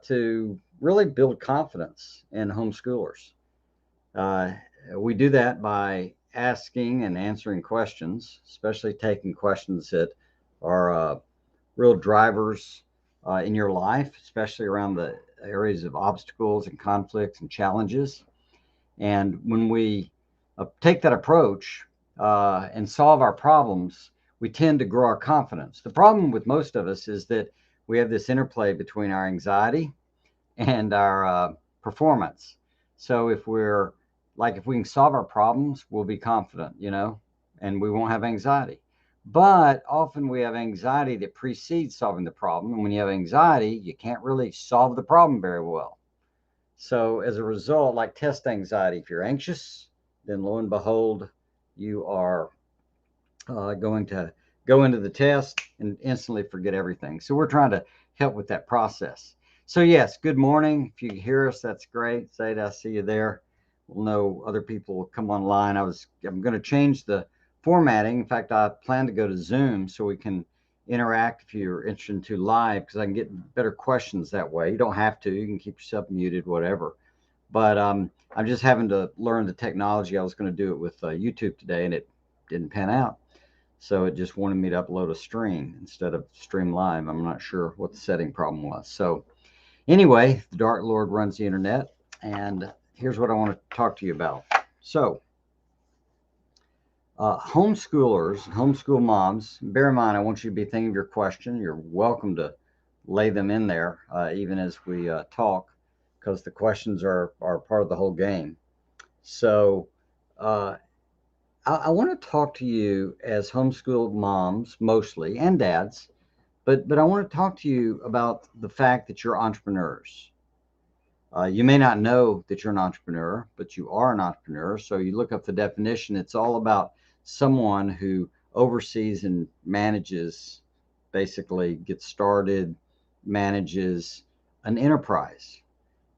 to really build confidence in homeschoolers. Uh, we do that by asking and answering questions, especially taking questions that are real drivers in your life, especially around the areas of obstacles and conflicts and challenges. And when we take that approach and solve our problems, we tend to grow our confidence. The problem with most of us is that we have this interplay between our anxiety and our performance. So if we can solve our problems, we'll be confident, and we won't have anxiety. But often we have anxiety that precedes solving the problem. And when you have anxiety, you can't really solve the problem very well. So as a result, like test anxiety, if you're anxious, then lo and behold, you are going to go into the test and instantly forget everything. So we're trying to help with that process. So yes, good morning. If you hear us, that's great. Zayda, I see you there. We'll know other people will come online. I'm going to change the formatting. In fact, I plan to go to Zoom so we can interact if you're interested to live, because I can get better questions that way. You don't have to. You can keep yourself muted, whatever. But I'm just having to learn the technology. I was going to do it with YouTube today, and it didn't pan out. So it just wanted me to upload a stream instead of stream live. I'm not sure what the setting problem was. So anyway, the Dark Lord runs the internet, and here's what I want to talk to you about. So homeschoolers, homeschool moms, bear in mind, I want you to be thinking of your question. You're welcome to lay them in there, even as we talk, because the questions are part of the whole game. So uh, I want to talk to you as homeschool moms mostly, and dads, but I want to talk to you about the fact that you're entrepreneurs. You may not know that you're an entrepreneur, but you are an entrepreneur. So you look up the definition. It's all about someone who oversees and manages, basically gets started, manages an enterprise,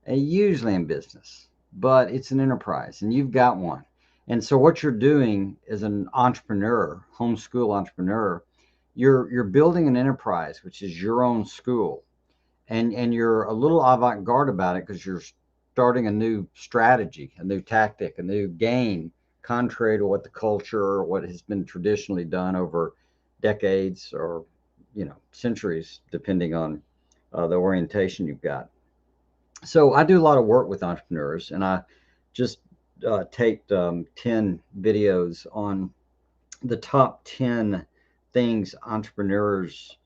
usually in business, but it's an enterprise, and you've got one. And so what you're doing as an entrepreneur, homeschool entrepreneur, you're building an enterprise, which is your own school, and you're a little avant-garde about it because you're starting a new strategy, a new tactic, a new game, contrary to what the culture or what has been traditionally done over decades or centuries, depending on the orientation you've got. So I do a lot of work with entrepreneurs, and I just taped 10 videos on the top 10 things entrepreneurs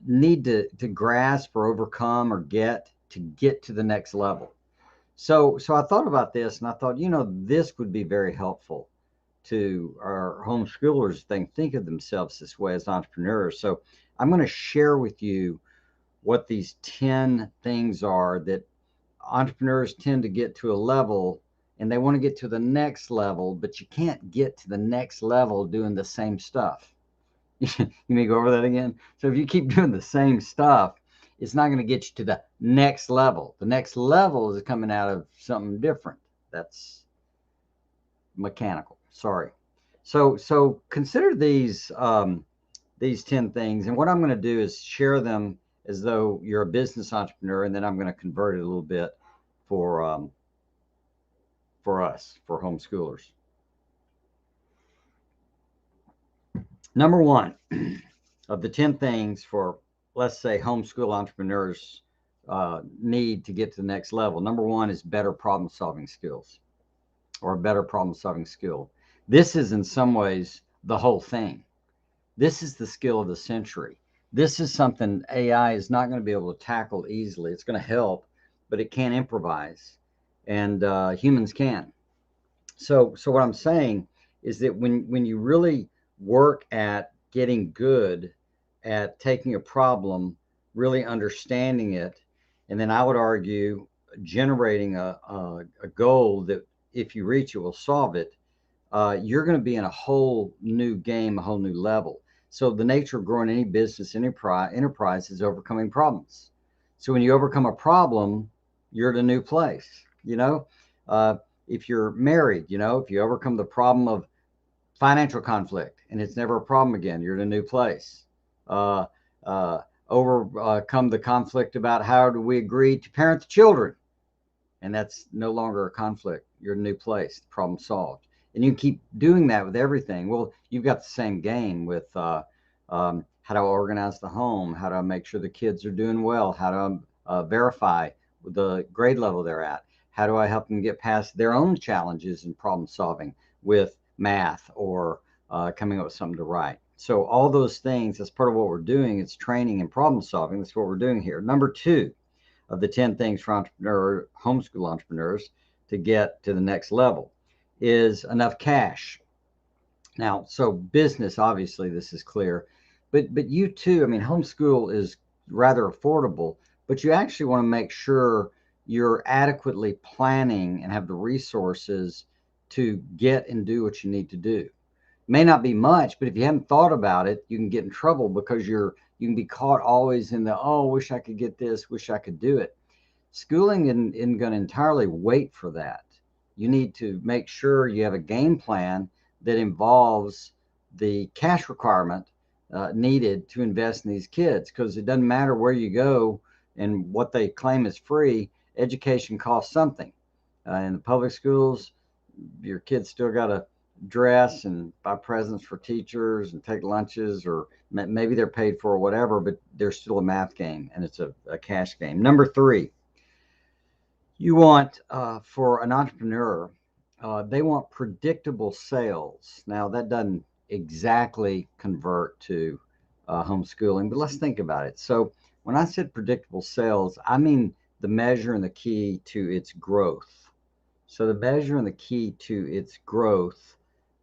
need to grasp or overcome or get to the next level. So I thought about this, and I thought, this would be very helpful to our homeschoolers if they think of themselves this way as entrepreneurs. So I'm going to share with you what these 10 things are that entrepreneurs tend to get to a level, and they want to get to the next level, but you can't get to the next level doing the same stuff. You may go over that again. So if you keep doing the same stuff, it's not going to get you to the next level. The next level is coming out of something different. That's mechanical. Sorry. So consider these 10 things, and what I'm going to do is share them as though you're a business entrepreneur, and then I'm going to convert it a little bit for us, for homeschoolers. Number one of the 10 things for, let's say, homeschool entrepreneurs need to get to the next level. Number one is better problem solving skills, or a better problem solving skill. This is in some ways the whole thing. This is the skill of the century. This is something AI is not going to be able to tackle easily. It's going to help, but it can't improvise, and humans can. So what I'm saying is that when you really work at getting good at taking a problem, really understanding it, and then I would argue generating a goal that if you reach it will solve it, you're going to be in a whole new game, a whole new level. So the nature of growing any business enterprise is overcoming problems. So when you overcome a problem, you're at a new place. Uh, if you're married, if you overcome the problem of financial conflict and it's never a problem again, you're in a new place. Uh, overcome the conflict about how do we agree to parent the children, and that's no longer a conflict. You're in a new place, problem solved. And you keep doing that with everything. Well, you've got the same game with how do I organize the home, how do I make sure the kids are doing well, how do I verify the grade level they're at, how do I help them get past their own challenges in problem solving with math or coming up with something to write. So all those things, that's part of what we're doing. It's training and problem solving. That's what we're doing here. Number two of the 10 things for homeschool entrepreneurs to get to the next level is enough cash. Now, so business, obviously, this is clear, but you too. I mean, homeschool is rather affordable, but you actually want to make sure you're adequately planning and have the resources to get and do what you need to do. May not be much, but if you haven't thought about it, you can get in trouble because you can be caught always in the, oh, wish I could get this, wish I could do it. Schooling isn't going to entirely wait for that. You need to make sure you have a game plan that involves the cash requirement needed to invest in these kids, because it doesn't matter where you go and what they claim is free. Education costs something. In the public schools, your kids still got to dress and buy presents for teachers and take lunches, or maybe they're paid for or whatever, but there's still a math game and it's a cash game. Number three, you want for an entrepreneur, they want predictable sales. Now, that doesn't exactly convert to homeschooling, but let's think about it. So, when I said predictable sales, I mean the measure and the key to its growth. So, the measure and the key to its growth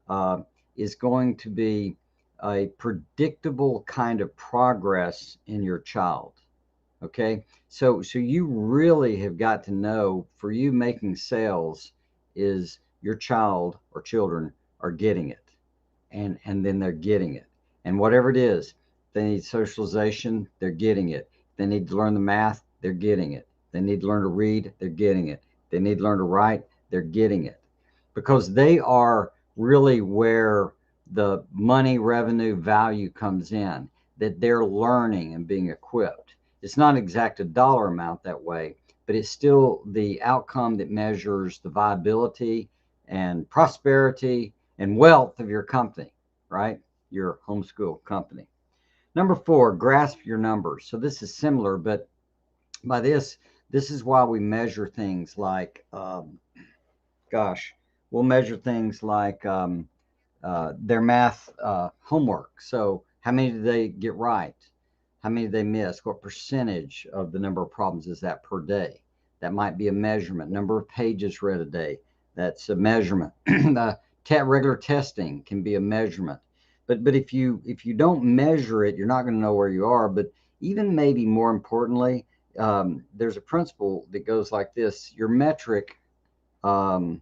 uh, is going to be a predictable kind of progress in your child. Okay. So you really have got to know, for you, making sales is your child or children are getting it, and then they're getting it. And whatever it is, they need socialization, they're getting it. They need to learn the math, they're getting it. They need to learn to read, they're getting it. They need to learn to write, they're getting it. Because they are really where the money, revenue, value comes in, that they're learning and being equipped. It's not exact a dollar amount that way, but it's still the outcome that measures the viability and prosperity and wealth of your company, right? Your homeschool company. Number four, grasp your numbers. So this is similar, but by this is why we measure things like, gosh, we'll measure things like their math homework. So how many do they get right? How many do they miss? What percentage of the number of problems is that per day? That might be a measurement. Number of pages read a day. That's a measurement. Regular testing can be a measurement. But if you don't measure it, you're not going to know where you are. But even maybe more importantly, there's a principle that goes like this: your metric. Um,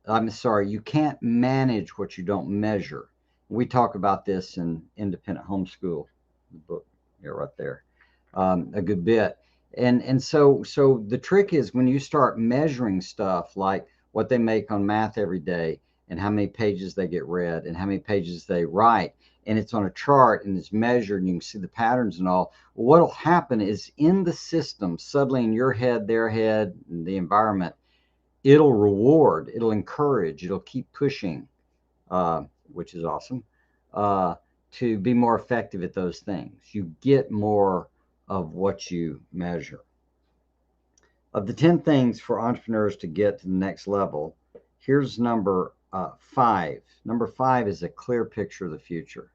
I'm sorry, you can't manage what you don't measure. We talk about this in Independent Homeschool, the book, yeah, right there, a good bit. And so the trick is, when you start measuring stuff like what they make on math every day, and how many pages they get read, and how many pages they write, and it's on a chart and it's measured and you can see the patterns and all. What'll happen is, in the system, subtly in your head, their head, and the environment, it'll reward, it'll encourage, it'll keep pushing, uh, which is awesome, uh, to be more effective at those things. You get more of what you measure. Of the 10 things for entrepreneurs to get to the next level, here's number five. Number five is a clear picture of the future.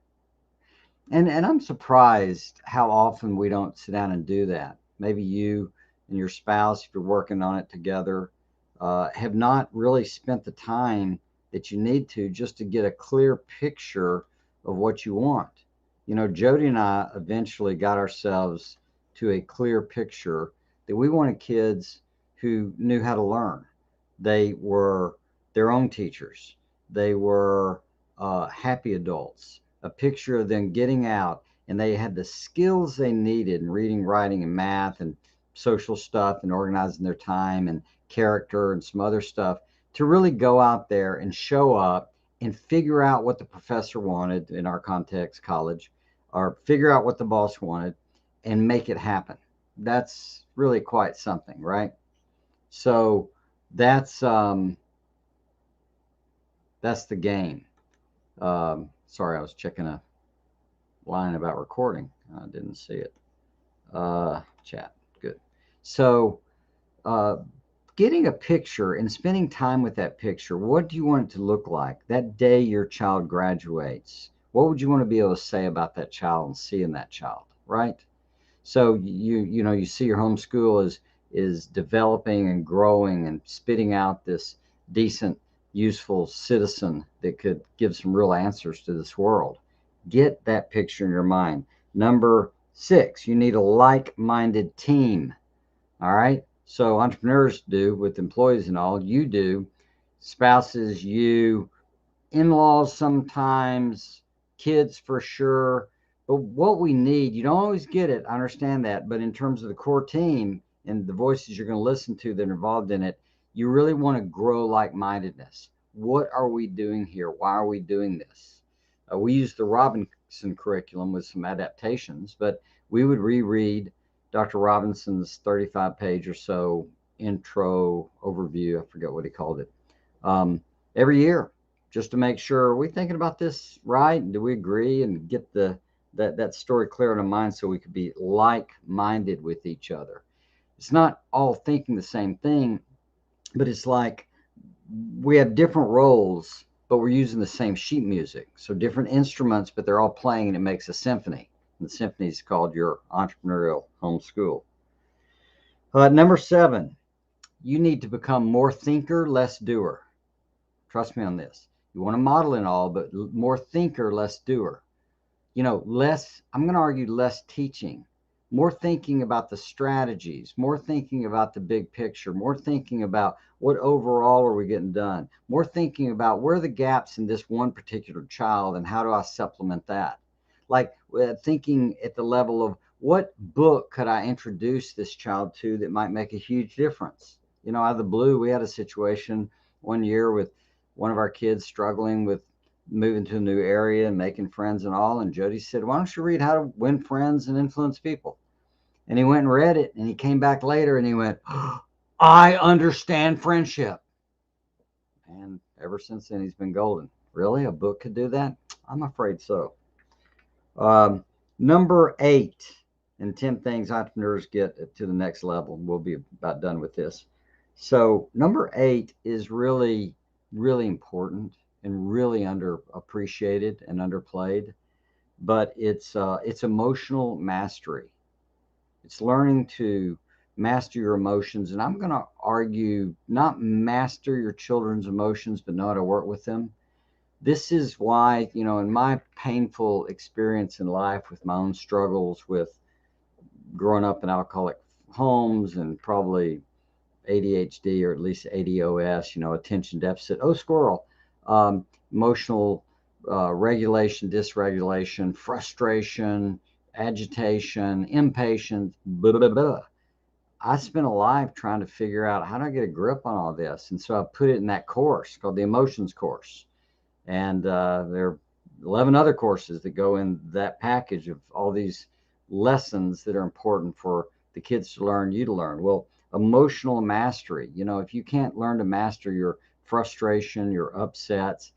And I'm surprised how often we don't sit down and do that. Maybe you and your spouse, if you're working on it together, have not really spent the time that you need to, just to get a clear picture of what you want. You know, Jody and I eventually got ourselves to a clear picture that we wanted kids who knew how to learn. They were their own teachers. They were happy adults. A picture of them getting out, and they had the skills they needed in reading, writing, and math, and social stuff, and organizing their time, and character, and some other stuff, to really go out there and show up and figure out what the professor wanted, in our context, college, or figure out what the boss wanted, and make it happen. That's really quite something, right? So that's the game. Sorry, I was checking a line about recording. I didn't see it. Chat. Good. So, uh, getting a picture and spending time with that picture, what do you want it to look like that day your child graduates? What would you want to be able to say about that child and seeing that child, right? So you see your homeschool is developing and growing and spitting out this decent, useful citizen that could give some real answers to this world. Get that picture in your mind. Number 6, you need a like-minded team. All right. So entrepreneurs do with employees and all. You do, spouses, you, in-laws sometimes, kids for sure. But what we need, you don't always get it, I understand that, but in terms of the core team and the voices you're going to listen to that are involved in it, you really want to grow like-mindedness. What are we doing here? Why are we doing this? We use the Robinson curriculum with some adaptations, but we would reread Dr. Robinson's 35-page or so intro overview. I forget what he called it. Every year, just to make sure, are we thinking about this right? And do we agree, and get that story clear in our mind so we could be like-minded with each other? It's not all thinking the same thing, but it's like we have different roles, but we're using the same sheet music. So different instruments, but they're all playing and it makes a symphony. And the symphony is called your entrepreneurial homeschool. Number 7, you need to become more thinker, less doer. Trust me on this. You want to model and all, but more thinker, less doer. Less, I'm going to argue less teaching, more thinking about the strategies, more thinking about the big picture, more thinking about what overall are we getting done, more thinking about where are the gaps in this one particular child and how do I supplement that. Like thinking at the level of what book could I introduce this child to that might make a huge difference. Out of the blue, we had a situation one year with one of our kids struggling with moving to a new area and making friends and all. And Jody said, why don't you read How to Win Friends and Influence People? And he went and read it, and he came back later and he went, oh, I understand friendship. And ever since then, he's been golden. Really? A book could do that? I'm afraid so. Number 8, and 10 things entrepreneurs get to the next level. We'll be about done with this. So number 8 is really, really important and really underappreciated and underplayed, but it's emotional mastery. It's learning to master your emotions, and I'm going to argue not master your children's emotions, but know how to work with them. This is why, in my painful experience in life with my own struggles with growing up in alcoholic homes and probably ADHD, or at least ADOS, attention deficit, squirrel, emotional regulation, dysregulation, frustration, agitation, impatience, blah, blah, blah. I spent a life trying to figure out how do I get a grip on all this. And so I put it in that course called the Emotions course. And there are 11 other courses that go in that package of all these lessons that are important for the kids to learn, you to learn. Well, emotional mastery, if you can't learn to master your frustration, your upsets,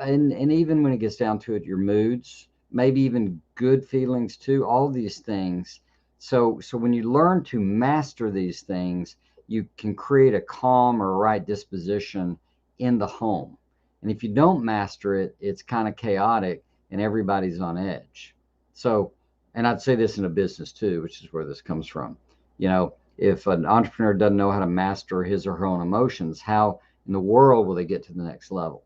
and even when it gets down to it, your moods, maybe even good feelings too, all these things. So when you learn to master these things, you can create a calm or right disposition in the home. And if you don't master it, it's kind of chaotic and everybody's on edge. So, and I'd say this in a business too, which is where this comes from. If an entrepreneur doesn't know how to master his or her own emotions, how in the world will they get to the next level?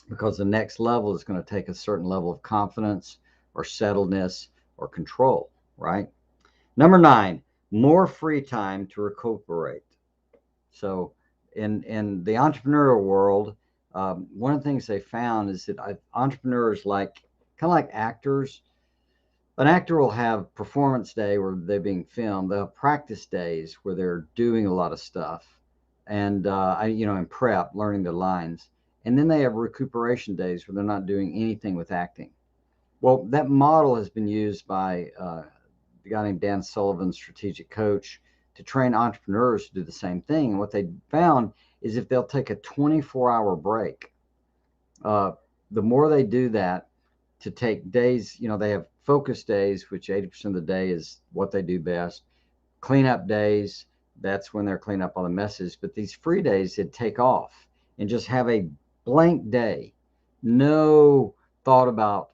Because the next level is going to take a certain level of confidence or settledness or control, right? Number 9, more free time to recuperate. So in the entrepreneurial world, one of the things they found is that entrepreneurs, kind of like actors, an actor will have performance day where they're being filmed. They'll have practice days where they're doing a lot of stuff, and in prep, learning the lines. And then they have recuperation days where they're not doing anything with acting. Well, that model has been used by a guy named Dan Sullivan, strategic coach, to train entrepreneurs to do the same thing. And what they found is if they'll take a 24-hour break, the more they do that, to take days, they have focus days, which 80% of the day is what they do best. Cleanup days, that's when they're cleaning up all the messes. But these free days, they'd take off and just have a blank day. No thought about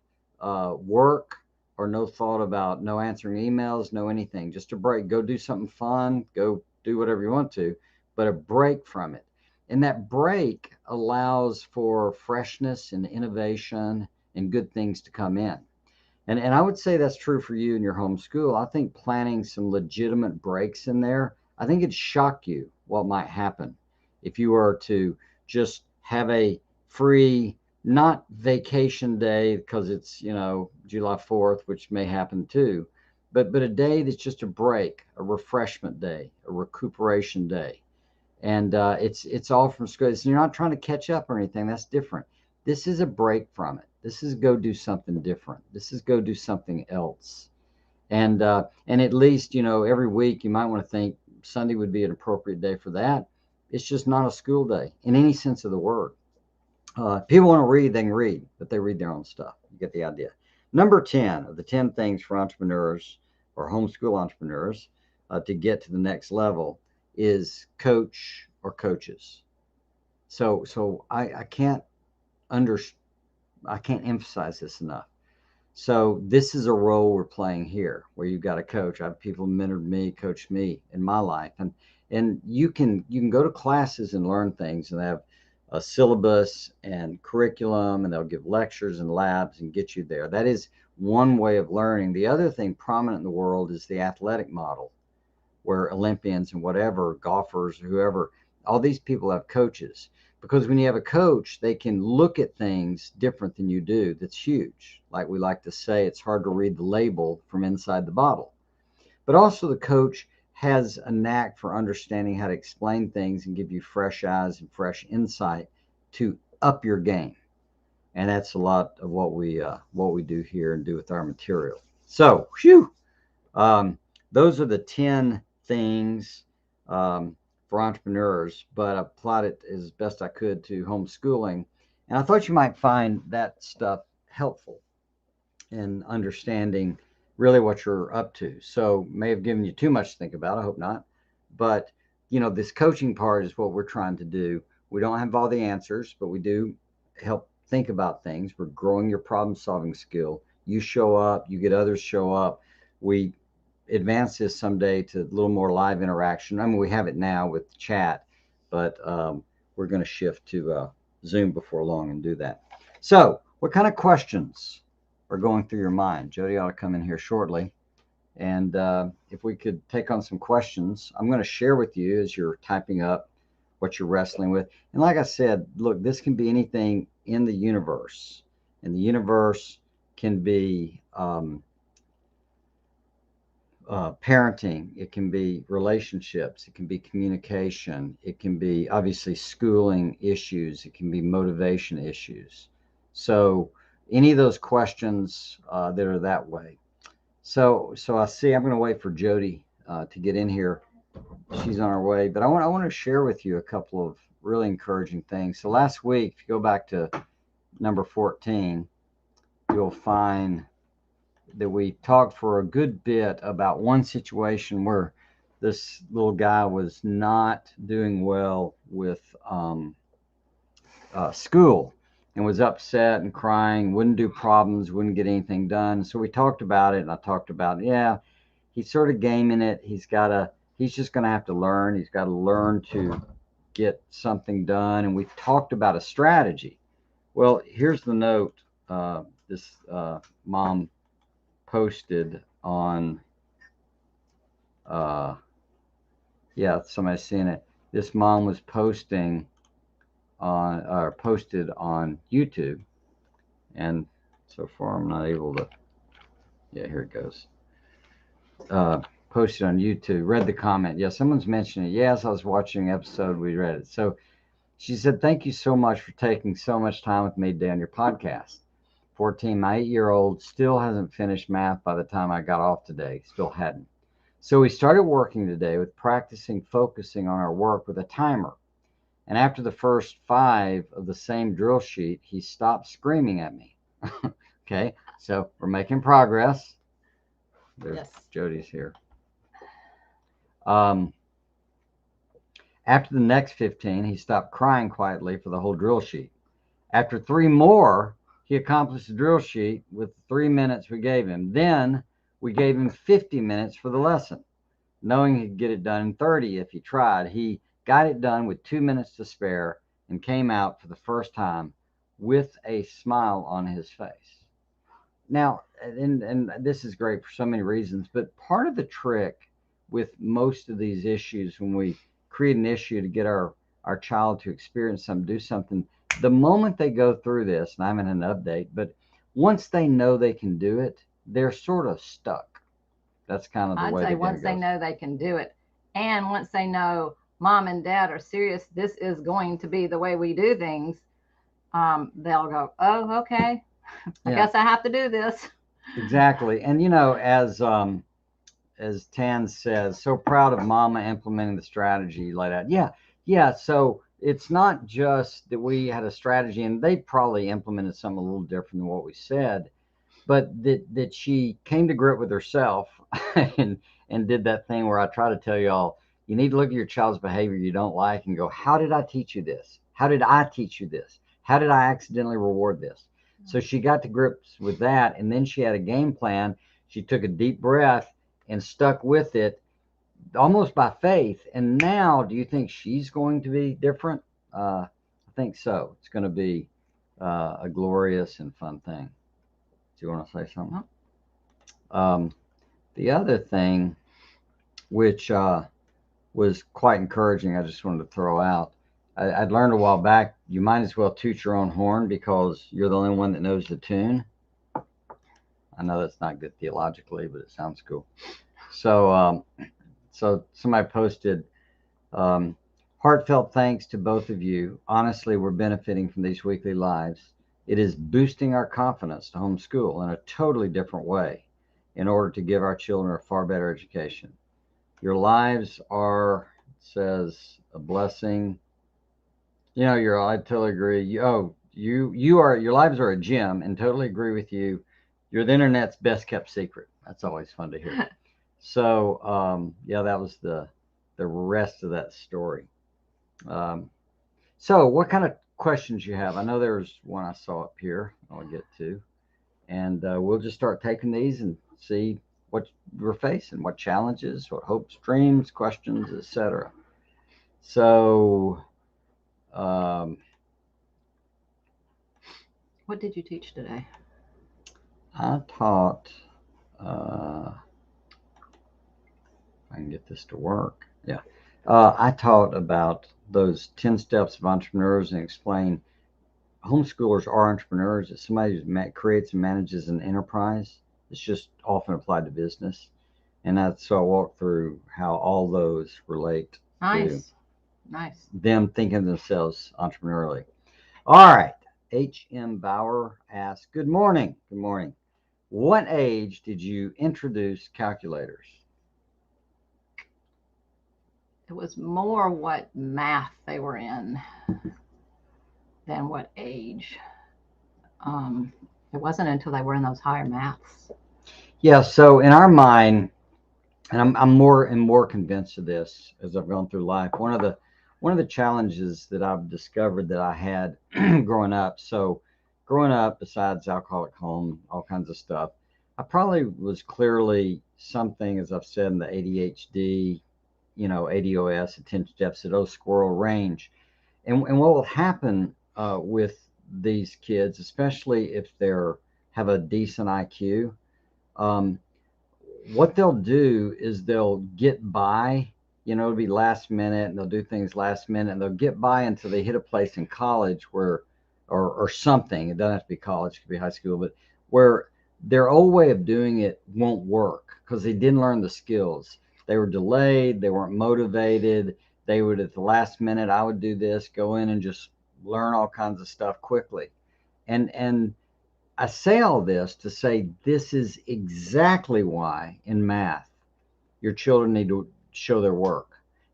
work, or no thought about no answering emails, no anything. Just a break. Go do something fun. Go do whatever you want to, but a break from it. And that break allows for freshness and innovation and good things to come in. And I would say that's true for you in your homeschool. I think planning some legitimate breaks in there, I think it'd shock you what might happen if you were to just have a free, not vacation day because it's, July 4th, which may happen too, but a day that's just a break, a refreshment day, a recuperation day. And it's all from school. So you're not trying to catch up or anything. That's different. This is a break from it. This is go do something different. This is go do something else. And at least, every week you might want to think Sunday would be an appropriate day for that. It's just not a school day in any sense of the word. People want to read, they can read, but they read their own stuff. You get the idea. Number 10 of the 10 things for entrepreneurs or homeschool entrepreneurs to get to the next level is coach or coaches. So I can't emphasize this enough. So this is a role we're playing here, where you've got a coach. I have people who mentored me, coached me in my life, and you can go to classes and learn things, and they have a syllabus and curriculum, and they'll give lectures and labs and get you there. That is one way of learning. The other thing prominent in the world is the athletic model, where Olympians and whatever, golfers, whoever, all these people have coaches. Because when you have a coach, they can look at things different than you do. That's huge. Like we like to say, it's hard to read the label from inside the bottle. But also the coach has a knack for understanding how to explain things and give you fresh eyes and fresh insight to up your game. And that's a lot of what we do here and do with our material. So, those are the 10 things for entrepreneurs, but I applied it as best I could to homeschooling. And I thought you might find that stuff helpful in understanding really what you're up to. So may have given you too much to think about. I hope not. But, this coaching part is what we're trying to do. We don't have all the answers, but we do help think about things. We're growing your problem solving skill. You show up, you get others show up. We advance this someday to a little more live interaction. I mean, we have it now with chat, but we're going to shift to Zoom before long and do that. So what kind of questions are going through your mind? Jody ought to come in here shortly. And if we could take on some questions, I'm going to share with you as you're typing up what you're wrestling with. And like I said, look, this can be anything in the universe. And the universe can be parenting, it can be relationships, it can be communication, it can be obviously schooling issues, it can be motivation issues. So any of those questions that are that way. So I see I'm going to wait for Jody to get in here. She's on her way, but I want to share with you a couple of really encouraging things. So last week, if you go back to number 14, you'll find that we talked for a good bit about one situation where this little guy was not doing well with school and was upset and crying, wouldn't do problems, wouldn't get anything done. So we talked about it, and I talked about, he's sort of gaming it. He's just going to have to learn. He's got to learn to get something done. And we talked about a strategy. Well, here's the note this mom posted on, somebody's seen it. This mom was posted on YouTube, and so far I'm not able to, here it goes. Posted on YouTube, read the comment. Yeah, someone's mentioned it. Yes, I was watching an episode, we read it. So she said, thank you so much for taking so much time with me today on your podcast. 14. My 8-year-old still hasn't finished math by the time I got off today. Still hadn't. So we started working today with practicing focusing on our work with a timer. And after the first 5 of the same drill sheet, he stopped screaming at me. Okay, so we're making progress. There's Yes. Jody's here. After the next 15, he stopped crying quietly for the whole drill sheet. After 3 more, he accomplished the drill sheet with 3 minutes we gave him. Then we gave him 50 minutes for the lesson, knowing he'd get it done in 30 if he tried. He got it done with 2 minutes to spare and came out for the first time with a smile on his face. Now, and this is great for so many reasons, but part of the trick with most of these issues, when we create an issue to get our child to experience something, do something, the moment they go through this, and I'm in an update, but once they know they can do it, they're sort of stuck. That's kind of the I'd way say the game once they goes. know they can do it, and once they know mom and dad are serious, this is going to be the way we do things, they'll go, oh, okay, I Yeah, guess I have to do this. exactly. And as Tan says, so proud of Mama implementing the strategy you laid out. Yeah, yeah. So it's not just that we had a strategy, and they probably implemented something a little different than what we said, but that she came to grip with herself and did that thing where I try to tell y'all, you need to look at your child's behavior you don't like and go, how did I teach you this? How did I teach you this? How did I accidentally reward this? So she got to grips with that, and then she had a game plan. She took a deep breath and stuck with it almost by faith. And now, do you think she's going to be different? I think so. It's going to be a glorious and fun thing. Do you want to say something? Um, the other thing, which was quite encouraging, I just wanted to throw out. I'd learned a while back you might as well toot your own horn because you're the only one that knows the tune. I know that's not good theologically, but it sounds cool. So, so somebody posted, um, heartfelt thanks to both of you. Honestly, we're benefiting from these weekly lives. It is boosting our confidence to homeschool in a totally different way in order to give our children a far better education. Your lives are, it says, a blessing. I totally agree. You are, your lives are a gem, and totally agree with you. You're the internet's best kept secret. That's always fun to hear. So, yeah, that was the rest of that story. Um, so, what kind of questions you have? I know there's one I saw up here. I'll get to, and we'll just start taking these and see what we're facing, what challenges, what hopes, dreams, questions, etc. So, um, What did you teach today? I taught. Uh, I can get this to work. Yeah, I taught about those 10 steps of entrepreneurs and explain homeschoolers are entrepreneurs. It's somebody who creates and manages an enterprise. It's just often applied to business. And that's so I walk through how all those relate to Nice, nice. them thinking of themselves entrepreneurially. All right. H.M. Bauer asks, good morning. Good morning. What age did you introduce calculators? It was more what math they were in than what age. Um, it wasn't until they were in those higher maths. Yeah, so in our mind, and I'm more and more convinced of this as I've gone through life. One of the challenges that I've discovered that I had growing up. So growing up, besides alcoholic home, all kinds of stuff, I probably was clearly something, as I've said, in the ADHD, ADOS, attention deficit, squirrel range. And what will happen with these kids, especially if they're have a decent IQ, um, what they'll do is they'll get by, it'll be last minute and they'll do things last minute and they'll get by until they hit a place in college where, or something, it doesn't have to be college, it could be high school, but where their old way of doing it won't work because they didn't learn the skills. They were delayed, they weren't motivated. They would, at the last minute, I would do this, go in and just learn all kinds of stuff quickly. And I say all this to say this is exactly why in math your children need to show their work.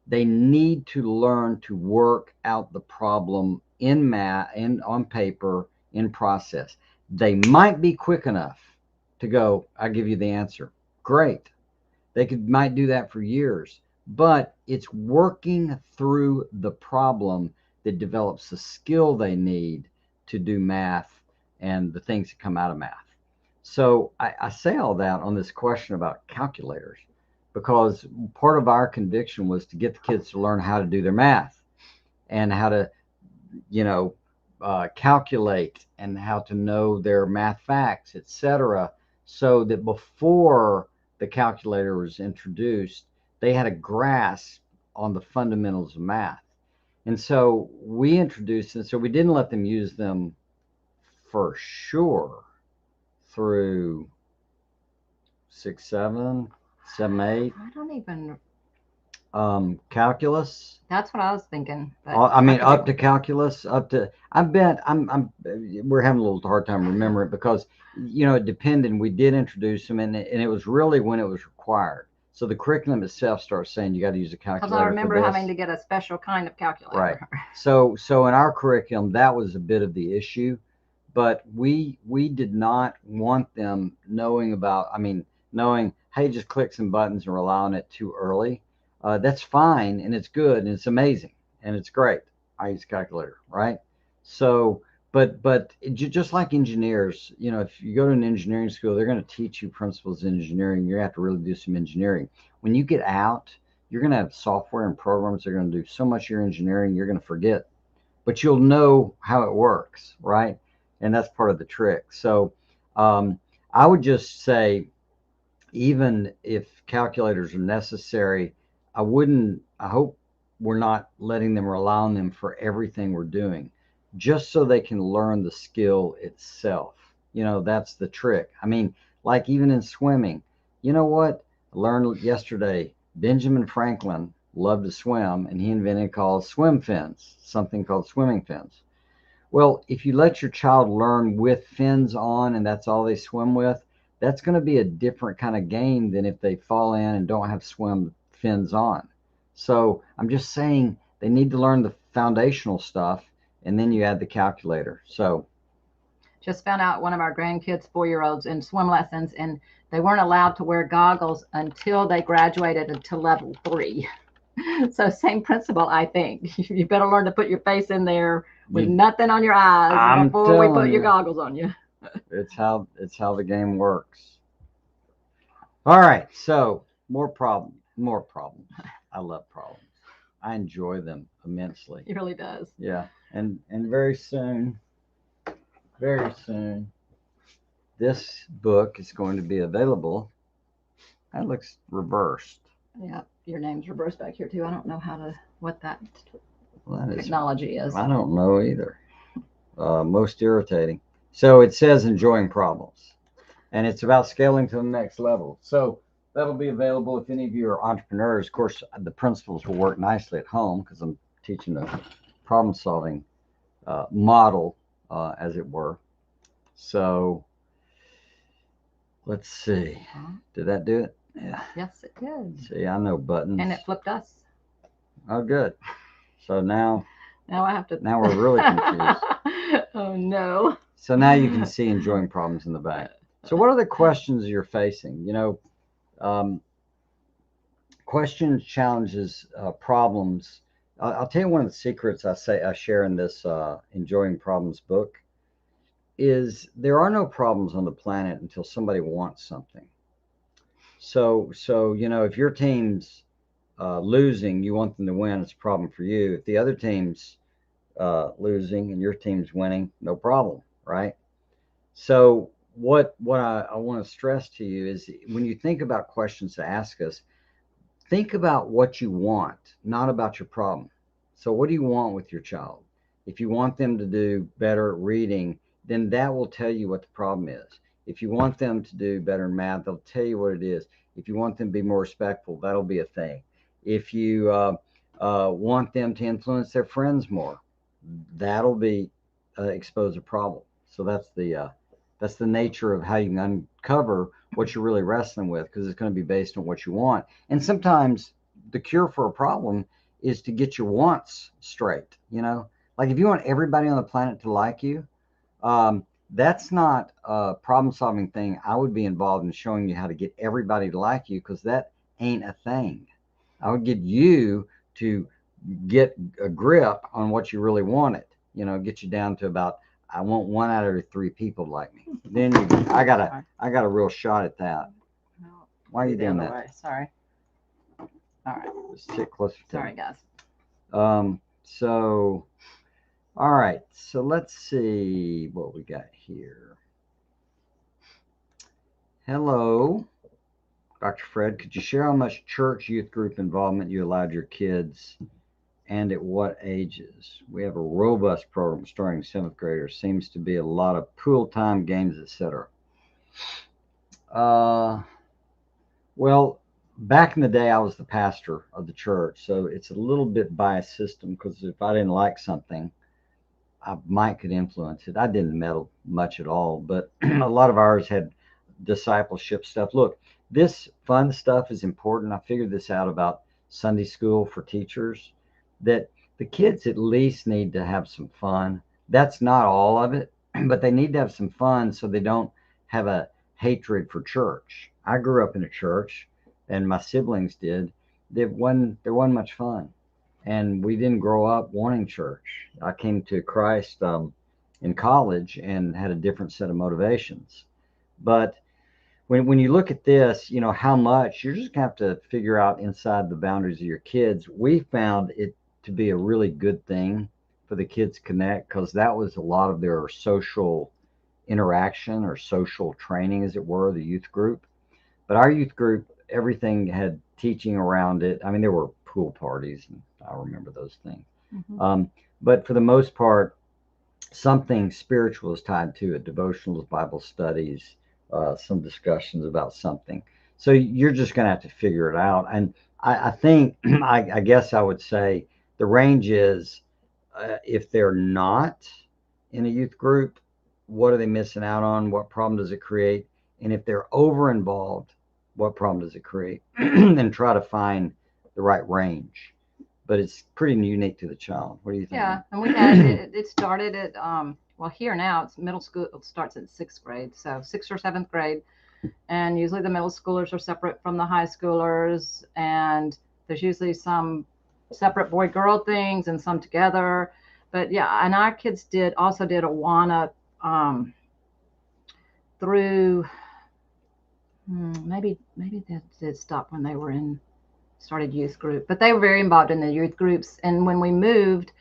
They need to learn to work out the problem in math, in on paper, in process. They might be quick enough to go, I give you the answer. Great. They might do that for years, but it's working through the problem that develops the skill they need to do math and the things that come out of math. So I say all that on this question about calculators because part of our conviction was to get the kids to learn how to do their math and how to, you know, calculate and how to know their math facts, etc., so that before the calculator was introduced, they had a grasp on the fundamentals of math. And so we introduced them, so we didn't let them use them for sure through six, seven, eight. I don't even. Calculus. That's what I was thinking. But I mean, could be up to calculus, up to. I bet we're having a little hard time remembering it because it depended. We did introduce them, and it was really when it was required. So the curriculum itself starts saying you got to use a because I calculator for remember this. having to get a special kind of calculator. Right. So in our curriculum, that was a bit of the issue, but we did not want them knowing about. I mean, knowing hey, just click some buttons and rely on it too early. That's fine and it's good and it's amazing and it's great. I use a calculator, right? So, but just like engineers, if you go to an engineering school, they're going to teach you principles in engineering. You're going to have to really do some engineering. When you get out, you're going to have software and programs that are going to do so much of your engineering, you're going to forget, but you'll know how it works, right? And that's part of the trick. So, I would just say, even if calculators are necessary, I hope we're not letting them rely on them for everything we're doing, just so they can learn the skill itself. That's the trick. I mean, like even in swimming, you know what? I learned yesterday, Benjamin Franklin loved to swim and he invented called swim fins, something called swimming fins. Well, if you let your child learn with fins on and that's all they swim with, that's going to be a different kind of game than if they fall in and don't have swim fins on. So I'm just saying they need to learn the foundational stuff and then you add the calculator. So just found out one of our grandkids, 4-year-olds, in swim lessons, and they weren't allowed to wear goggles until they graduated to level 3. So same principle, I think. You better learn to put your face in there with nothing on your eyes before we put your goggles on you. It's how the game works. All right, so more problems. I love problems. I enjoy them immensely. It really does. Yeah, and very soon, this book is going to be available. That looks reversed. Yeah, your name's reversed back here too. I don't know what that technology is. I don't know either. Most irritating. So it says enjoying problems, and it's about scaling to the next level. So that'll be available if any of you are entrepreneurs. Of course, the principles will work nicely at home because I'm teaching a problem solving model, as it were. So let's see. Did that do it? Yeah. Yes, it did. See, I know buttons. And it flipped us. Oh, good. So now I have to. Now we're really confused. Oh no. So now you can see enjoying problems in the back. So what are the questions you're facing? Questions, challenges, problems. I'll tell you one of the secrets I share in this Enjoying Problems book is there are no problems on the planet until somebody wants something. So if your team's losing, you want them to win, it's a problem for you. If the other team's losing and your team's winning, no problem, right? So what I want to stress to you is when you think about questions to ask us, think about what you want, not about your problem. So what do you want with your child? If you want them to do better at reading, then that will tell you what the problem is. If you want them to do better in math, they'll tell you what it is. If you want them to be more respectful, that'll be a thing. If you want them to influence their friends more, that'll be expose a problem. So that's the That's the nature of how you can uncover what you're really wrestling with, because it's going to be based on what you want. And sometimes the cure for a problem is to get your wants straight. Like if you want everybody on the planet to like you, that's not a problem solving thing. I would be involved in showing you how to get everybody to like you, because that ain't a thing. I would get you to get a grip on what you really wanted. Get you down to about, I want one out of every three people to like me. Then I got a real shot at that. No, Why are you the doing other that? way. Sorry. All right. Just sit closer to Sorry, me. guys. So, all right. So let's see what we got here. Hello, Dr. Fred. Could you share how much church youth group involvement you allowed your kids, and at what ages? We have a robust program starting seventh graders. Seems to be a lot of pool time, games, etc. Uh, well, back in the day, I was the pastor of the church, so it's a little bit biased system, because if I didn't like something, I might could influence it. I didn't meddle much at all, but a lot of ours had discipleship stuff. Look, this fun stuff is important. I figured this out about Sunday school for teachers, that the kids at least need to have some fun. That's not all of it, but they need to have some fun so they don't have a hatred for church. I grew up in a church, and my siblings did. There wasn't much fun, and we didn't grow up wanting church. I came to Christ in college and had a different set of motivations. But when you look at this, how much, you're just going to have to figure out inside the boundaries of your kids. We found it to be a really good thing for the kids to connect, because that was a lot of their social interaction or social training, as it were, the youth group. But our youth group, everything had teaching around it. I mean, there were pool parties, and I remember those things. Mm-hmm. But for the most part, something spiritual is tied to it: devotionals, Bible studies, some discussions about something. So you're just going to have to figure it out. And I think, I guess I would say the range is, if they're not in a youth group, what are they missing out on? What problem does it create? And if they're over involved, what problem does it create? And try to find the right range. But it's pretty unique to the child. What do you think? Yeah, and we had it started at well, here now it's middle school. It starts in sixth grade, so sixth or seventh grade, and usually the middle schoolers are separate from the high schoolers, and there's usually some separate boy girl things and some together. But yeah, and our kids did Awana through maybe that did stop when they were in started youth group, but they were very involved in the youth groups. And when we moved,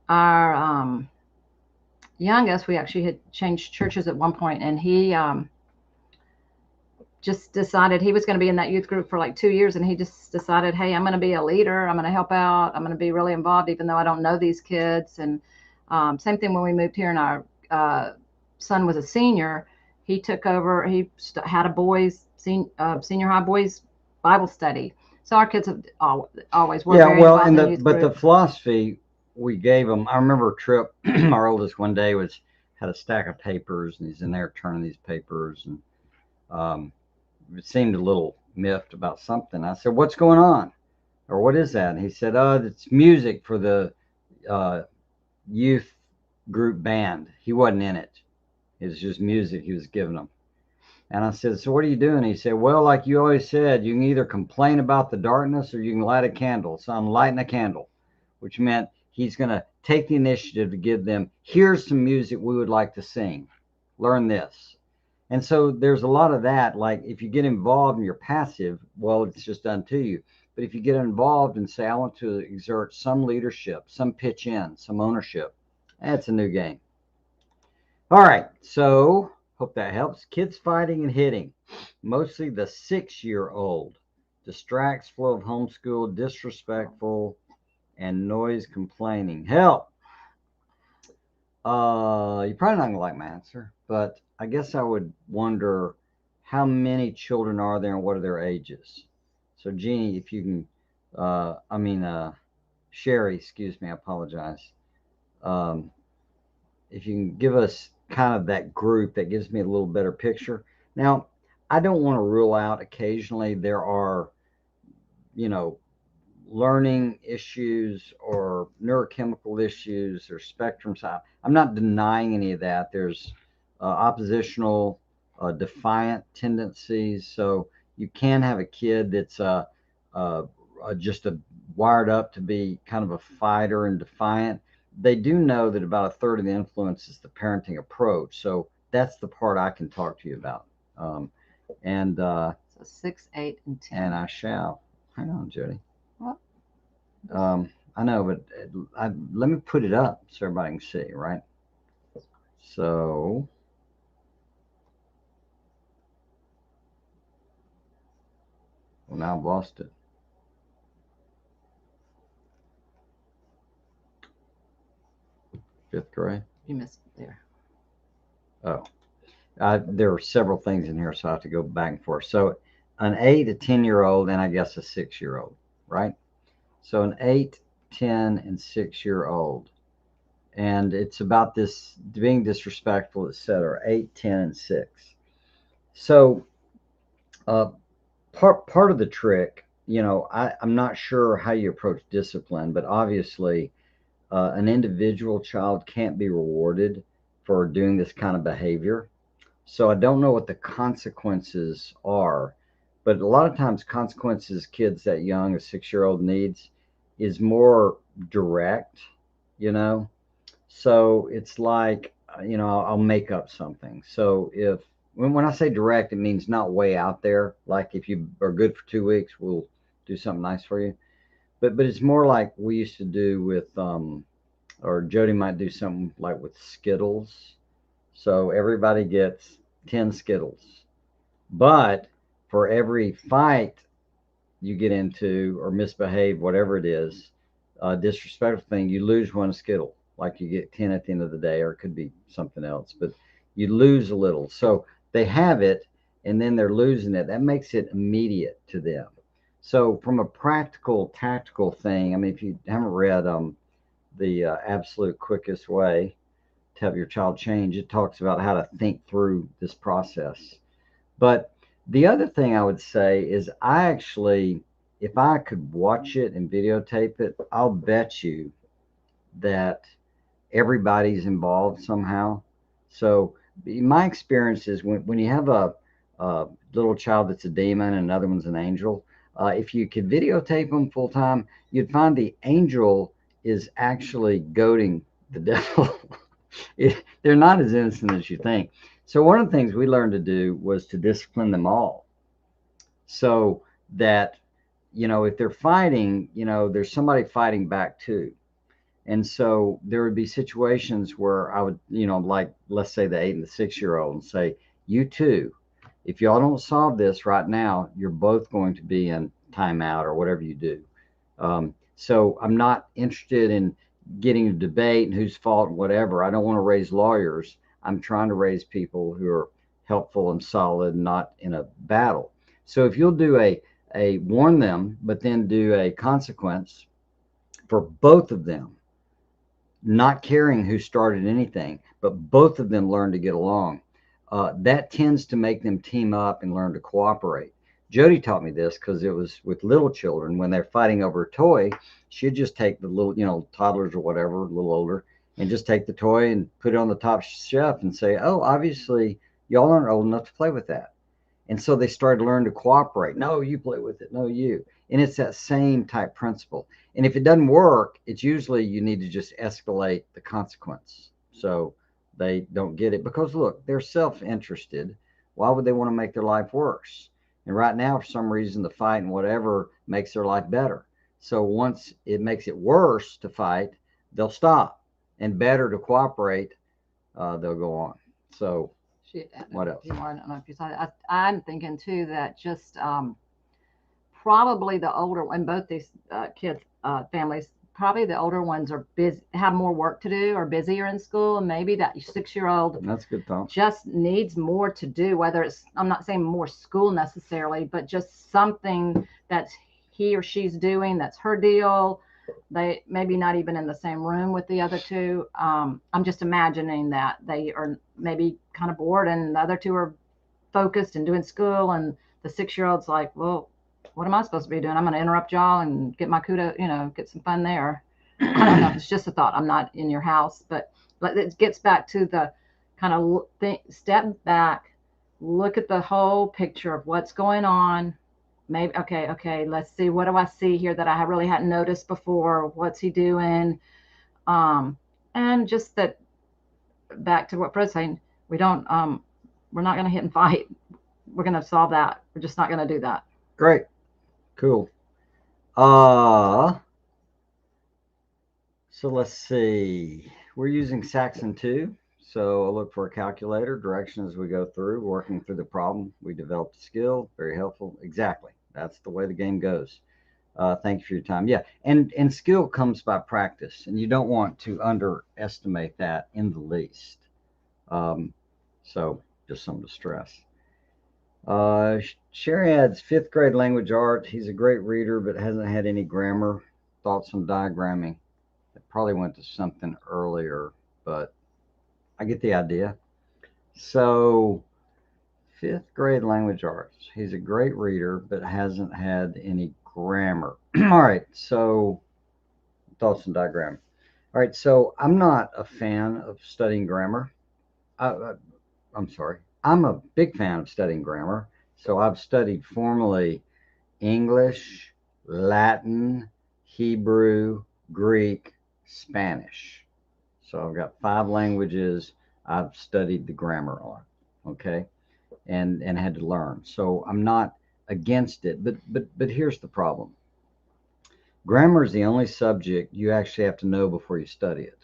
our youngest, we actually had changed churches at one point, and he just decided he was going to be in that youth group for like 2 years, and he just decided, hey, I'm going to be a leader, I'm going to help out, I'm going to be really involved even though I don't know these kids. And same thing when we moved here and our son was a senior. He took over, had a senior high boys Bible study. So our kids have always were Yeah, very well, involved in youth but the group. philosophy we gave them. I remember Trip, our oldest, one day had a stack of papers, and he's in there turning these papers, and um, it seemed a little miffed about something. I said, "What's going on?" Or "What is that?" And he said, "Oh, it's music for the uh, youth group band." He wasn't in it. It was just music he was giving them. And I said, "So what are you doing?" He said, "Well, like you always said, you can either complain about the darkness or you can light a candle. So I'm lighting a candle," which meant he's going to take the initiative to give them, "Here's some music we would like to sing. Learn this." And so there's a lot of that. Like if you get involved and you're passive, well, it's just done to you. But if you get involved and say, "I want to exert some leadership, some pitch in, some ownership," that's a new game. All right, so hope that helps. Kids fighting and hitting, mostly the 6-year old. Distracts flow of homeschool, disrespectful, and noise complaining. Help! You're probably not gonna like my answer, but I guess I would wonder how many children are there and what are their ages. So Jeannie, if you can, Sherry, excuse me, I apologize. Um, if you can give us kind of that group that gives me a little better picture. Now, I don't want to rule out occasionally there are, you know, learning issues or neurochemical issues or spectrums. I'm not denying any of that. There's oppositional, defiant tendencies. So you can have a kid that's uh, just wired up to be kind of a fighter and defiant. They do know that about a third of the influence is the parenting approach. So that's the part I can talk to you about. Um, and So 6, 8, and and 10. I shall. Hang on, Jody. Well, I know, but let me put it up so everybody can see, right? So, well, now I've lost it. Fifth grade. you missed it there. Oh, there are several things in here, so I have to go back and forth. So, an 8, a 10-year-old, and I guess a 6-year-old, right? So, an 8, 10, and 6-year-old. And it's about this being disrespectful, etc. 8, 10, and 6. So, uh, part of the trick, I'm not sure how you approach discipline, but obviously, an individual child can't be rewarded for doing this kind of behavior. So I don't know what the consequences are, but a lot of times consequences kids that young, a 6-year old needs is more direct, you know. So it's like, I'll make up something. So when I say direct, it means not way out there. Like if you are good for 2 weeks, we'll do something nice for you. But it's more like we used to do with, or Jody might do something like with Skittles. So everybody gets 10 Skittles. But for every fight you get into or misbehave, whatever it is, disrespectful thing, you lose one Skittle. Like you get 10 at the end of the day, or it could be something else, but you lose a little. So they have it and then they're losing it. That makes it immediate to them. So, from a practical, tactical thing, I mean, if you haven't read the absolute quickest way to have your child change, it talks about how to think through this process. But the other thing I would say is I actually, if I could watch it and videotape it, I'll bet you that everybody's involved somehow. So my experience is when you have a little child that's a demon and another one's an angel, if you could videotape them full time, you'd find the angel is actually goading the devil. They're not as innocent as you think. So one of the things we learned to do was to discipline them all, so that if they're fighting, there's somebody fighting back too. And so there would be situations where I would, like let's say the 8 and the 6-year-old, and say, you two, if y'all don't solve this right now, you're both going to be in timeout or whatever you do. So I'm not interested in getting a debate and whose fault and whatever. I don't want to raise lawyers. I'm trying to raise people who are helpful and solid, not in a battle. So if you'll do a warn them, but then do a consequence for both of them, not caring who started anything, but both of them learn to get along. That tends to make them team up and learn to cooperate. Jody taught me this because it was with little children when they're fighting over a toy. She'd just take the little, toddlers or whatever, a little older, and just take the toy and put it on the top shelf and say, "Oh, obviously y'all aren't old enough to play with that." And so they started to learn to cooperate. No, you play with it. No, you. And it's that same type principle. And if it doesn't work, it's usually you need to just escalate the consequence so they don't get it. Because look, they're self interested. Why would they want to make their life worse? And right now, for some reason, the fight and whatever makes their life better. So once it makes it worse to fight, they'll stop. And better to cooperate, they'll go on. So what else? I don't know if you saw that. I'm thinking too that just probably the older, in both these kids' families, probably the older ones are busy, have more work to do, or busier in school, and maybe that 6-year-old That's a good thought. just needs more to do. Whether it's, I'm not saying more school necessarily, but just something that's he or she's doing that's her deal. They maybe not even in the same room with the other two. I'm just imagining that they are maybe kind of bored, and the other two are focused and doing school, and the 6-year-old's like, well, what am I supposed to be doing? I'm going to interrupt y'all and get my kudo, get some fun there. I don't know if it's just a thought. I'm not in your house, but it gets back to the kind of step back, look at the whole picture of what's going on. Maybe, okay, let's see, what do I see here that I really hadn't noticed before? What's he doing? Um, and just that, back to what Fred's saying, we're not going to hit and fight. We're going to solve that. We're just not going to do that. Great. Cool. So let's see. We're using Saxon 2. So I'll look for a calculator, direction as we go through, working through the problem. We developed a skill, very helpful. Exactly. That's the way the game goes. Thank you for your time. Yeah, and skill comes by practice, and you don't want to underestimate that in the least. So just something to stress. Sherry adds 5th grade language art. He's a great reader, but hasn't had any grammar. Thoughts on diagramming? It probably went to something earlier, but I get the idea. So 5th grade language arts. He's a great reader, but hasn't had any grammar. All right. So thoughts on diagram. All right. So I'm not a fan of studying grammar. I'm sorry. I'm a big fan of studying grammar. So I've studied formally English, Latin, Hebrew, Greek, Spanish. So I've got 5 languages I've studied the grammar on. Okay. And had to learn. So I'm not against it, but here's the problem. Grammar is the only subject you actually have to know before you study it.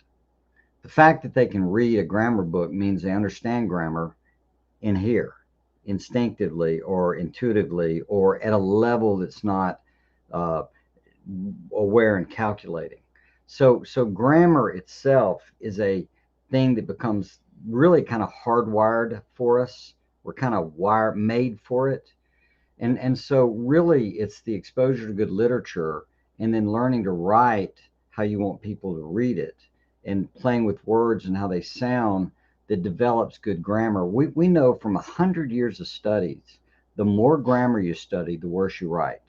The fact that they can read a grammar book means they understand grammar in here, instinctively or intuitively, or at a level that's not uh, aware and calculating. So grammar itself is a thing that becomes really kind of hardwired for us. We're kind of made for it. And so really it's the exposure to good literature and then learning to write how you want people to read it and playing with words and how they sound that develops good grammar. We know from 100 years of studies, the more grammar you study, the worse you write.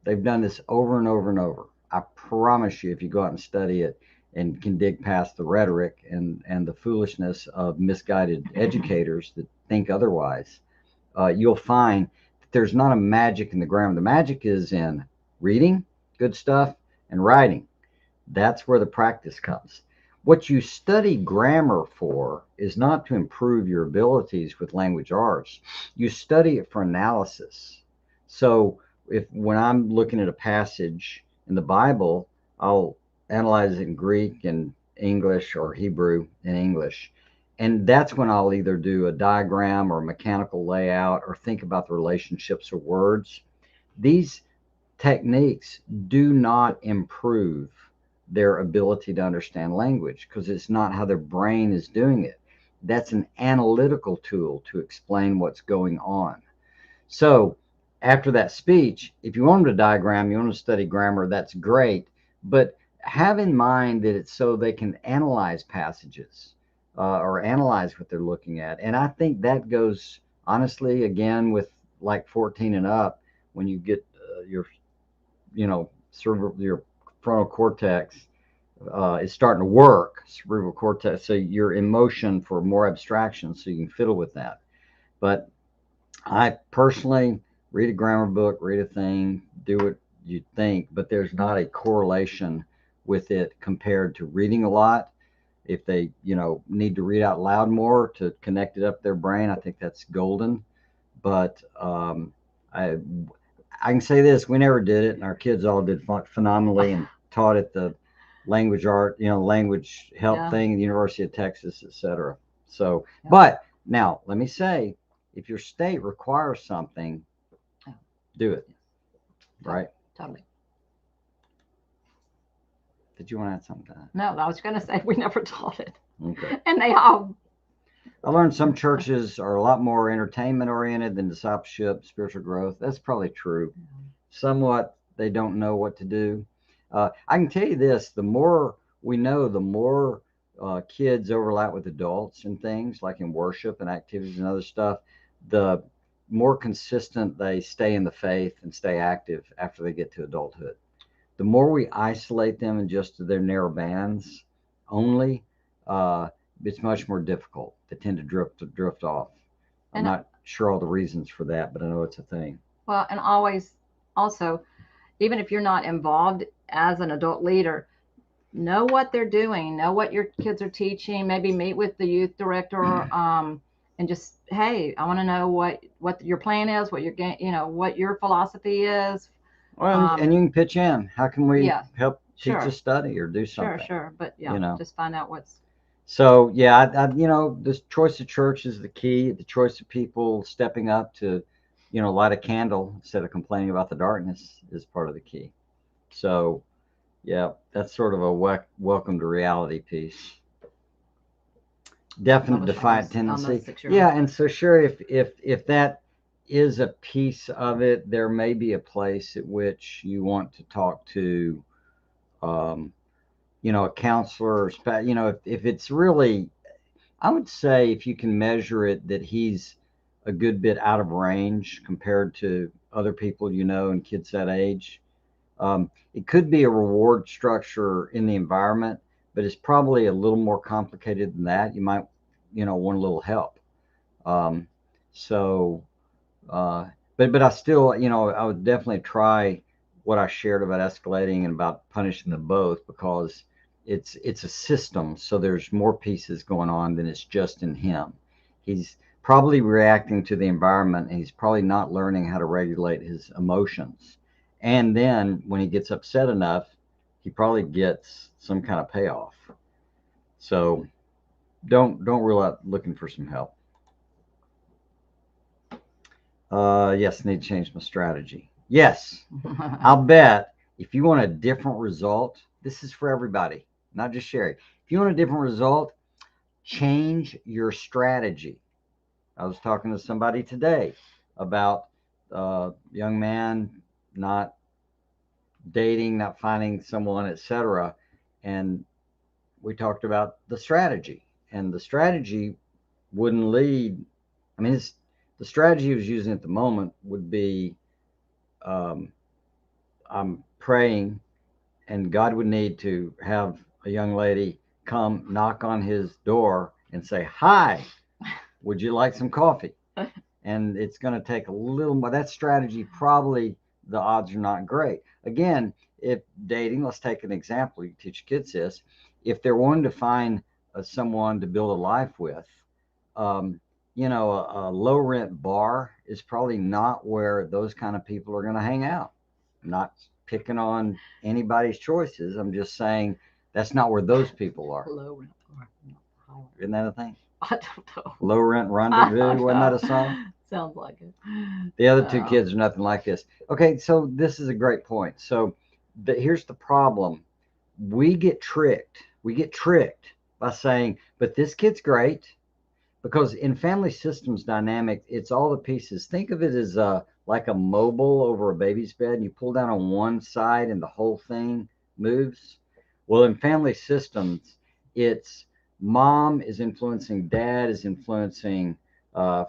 They've done this over and over and over. I promise you, if you go out and study it and can dig past the rhetoric and the foolishness of misguided educators that think otherwise, you'll find that there's not a magic in the grammar. The magic is in reading good stuff and writing. That's where the practice comes. What you study grammar for is not to improve your abilities with language arts. You study it for analysis. So if when I'm looking at a passage in the Bible, I'll analyze it in Greek and English or Hebrew and English. And that's when I'll either do a diagram or a mechanical layout or think about the relationships of words. These techniques do not improve their ability to understand language because it's not how their brain is doing it. That's an analytical tool to explain what's going on. So after that speech, if you want them to diagram, you want to study grammar, that's great. But have in mind that it's so they can analyze passages or analyze what they're looking at. And I think that goes, honestly, again, with like 14 and up, when you get your, your frontal cortex is starting to work, cerebral cortex. So your emotion for more abstraction, so you can fiddle with that. But I personally read a grammar book, read a thing, do what you think, but there's not a correlation with it compared to reading a lot. If they, need to read out loud more to connect it up their brain, I think that's golden. But I can say this: we never did it, and our kids all did phenomenally and taught at the language art, language help thing at the University of Texas, etc. So, but now let me say, if your state requires something, do it. Right? Totally. Did you want to add something to that? No, I was going to say we never taught it. Okay. And they all. I learned some churches are a lot more entertainment oriented than discipleship, spiritual growth. That's probably true. Somewhat, they don't know what to do. I can tell you this: the more we know, the more kids overlap with adults and things like in worship and activities and other stuff, the more consistent they stay in the faith and stay active after they get to adulthood. The more we isolate them in just their narrow bands only, uh, it's much more difficult. They tend to drift off. I'm And not sure all the reasons for that, but I know it's a thing. well, and always also, even if you're not involved as an adult leader, know what they're doing, know what your kids are teaching, maybe meet with the youth director, and just, hey, I want to know what your plan is, what your what your philosophy is. Well, and Um, you can pitch in. How can we yeah, help teach a sure, study or do sure, something? sure. But You yeah, know. just find out what's. So yeah, the choice of church is the key. The choice of people stepping up to, light a candle instead of complaining about the darkness is part of the key. So yeah, that's sort of a welcome to reality piece. Definite defiant On the tendency. 6 year old. Yeah, and so sure, if that is a piece of it, there may be a place at which you want to talk to, um, a counselor, or if it's really, I would say if you can measure it that he's a good bit out of range compared to other people and kids that age. It could be a reward structure in the environment, but it's probably a little more complicated than that. You might, want a little help. Um, so, uh, but I still, I would definitely try what I shared about escalating and about punishing them both because it's a system. So there's more pieces going on than it's just in him. He's probably reacting to the environment, and he's probably not learning how to regulate his emotions. And then when he gets upset enough, he probably gets some kind of payoff. So don't rule out looking for some help. Yes, need to change my strategy. Yes, I'll bet if you want a different result, this is for everybody, not just Sherry. If you want a different result, change your strategy. I was talking to somebody today about a young man not dating, not finding someone, etc. And we talked about the strategy, and the strategy wouldn't lead. I mean, the strategy he was using at the moment would be um, I'm praying, and God would need to have a young lady come knock on his door and say, "Hi, would you like some coffee?" And it's going to take a little more. That strategy, probably the odds are not great. Again, if dating, let's take an example. You teach kids this. If they're wanting to find someone to build a life with, um, a low rent bar is probably not where those kind of people are going to hang out. I'm not picking on anybody's choices. I'm just saying that's not where those people are. Low. Isn't that a thing? I don't know. Low rent I rendezvous. don't Wasn't that know. a song? Sounds like it. The other two Uh, kids are nothing like this. Okay, so this is a great point. So here's the problem. We get tricked. We get tricked by saying, but this kid's great. Because in family systems dynamic, it's all the pieces. Think of it as like a mobile over a baby's bed. And you pull down on one side and the whole thing moves. Well, in family systems, it's mom is influencing dad, is influencing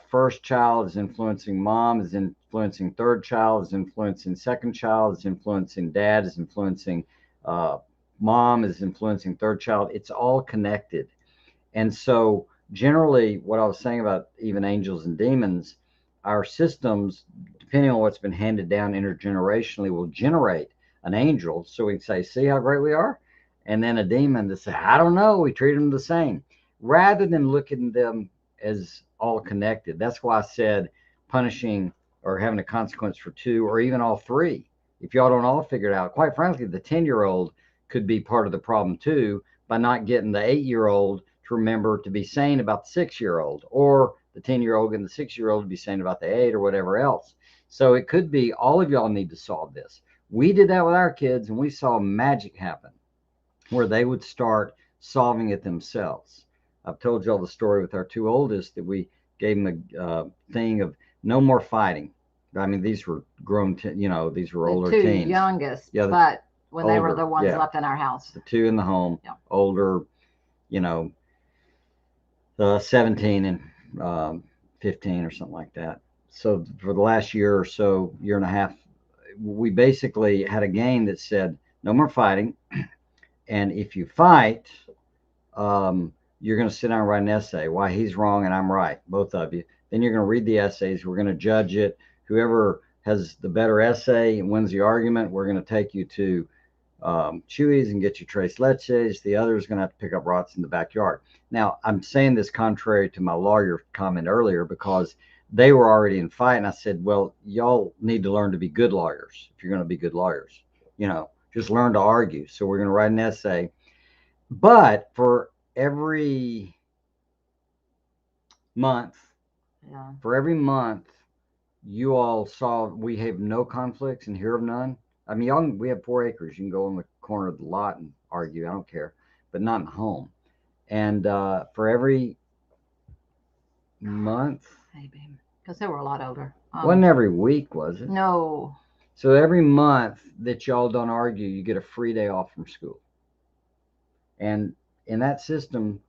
first child, is influencing mom, is influencing third child, is influencing second child, is influencing dad, is influencing uh, mom, is influencing third child. It's all connected. And so, generally, what I was saying about even angels and demons, our systems, depending on what's been handed down intergenerationally, will generate an angel. So we can say, see how great we are? And then a demon to say, I don't know, we treat them the same, rather than looking at them as all connected. That's why I said punishing or having a consequence for two or even all three. If y'all don't all figure it out, quite frankly, the 10-year-old could be part of the problem too by not getting the 8-year-old to remember to be sane about the 6-year-old, or the 10-year-old and the 6-year-old to be sane about the 8 or whatever else. So it could be all of y'all need to solve this. We did that with our kids, and we saw magic happen where they would start solving it themselves. I've told y'all the story with our two oldest that we gave them a thing of no more fighting. I mean, these were grown, these were the older two teens. youngest, Yeah, but when they were older. the ones Yeah, left in our house. the two in the home, Yeah. older, you know, 17 and 15 or something like that. So for the last year or so, year and a half, we basically had a game that said no more fighting, and if you fight, you're going to sit down and write an essay why he's wrong and I'm right, both of you. Then you're going to read the essays. We're going to judge it. Whoever has the better essay and wins the argument, we're going to take you to Chewy's and get you tres leches. The other is going to have to pick up rocks in the backyard. Now, I'm saying this contrary to my lawyer comment earlier because they were already in fight. And I said, well, y'all need to learn to be good lawyers if you're going to be good lawyers. Just learn to argue. So we're going to write an essay. But every month, Yeah. for every month, you all saw we have no conflicts and hear of none. I mean, we have 4 acres. You can go in the corner of the lot and argue. I don't care, but not in the home. And for every month, Maybe because they were a lot older. wasn't every week, was it? No. So every month that y'all don't argue, you get a free day off from school. And in that system,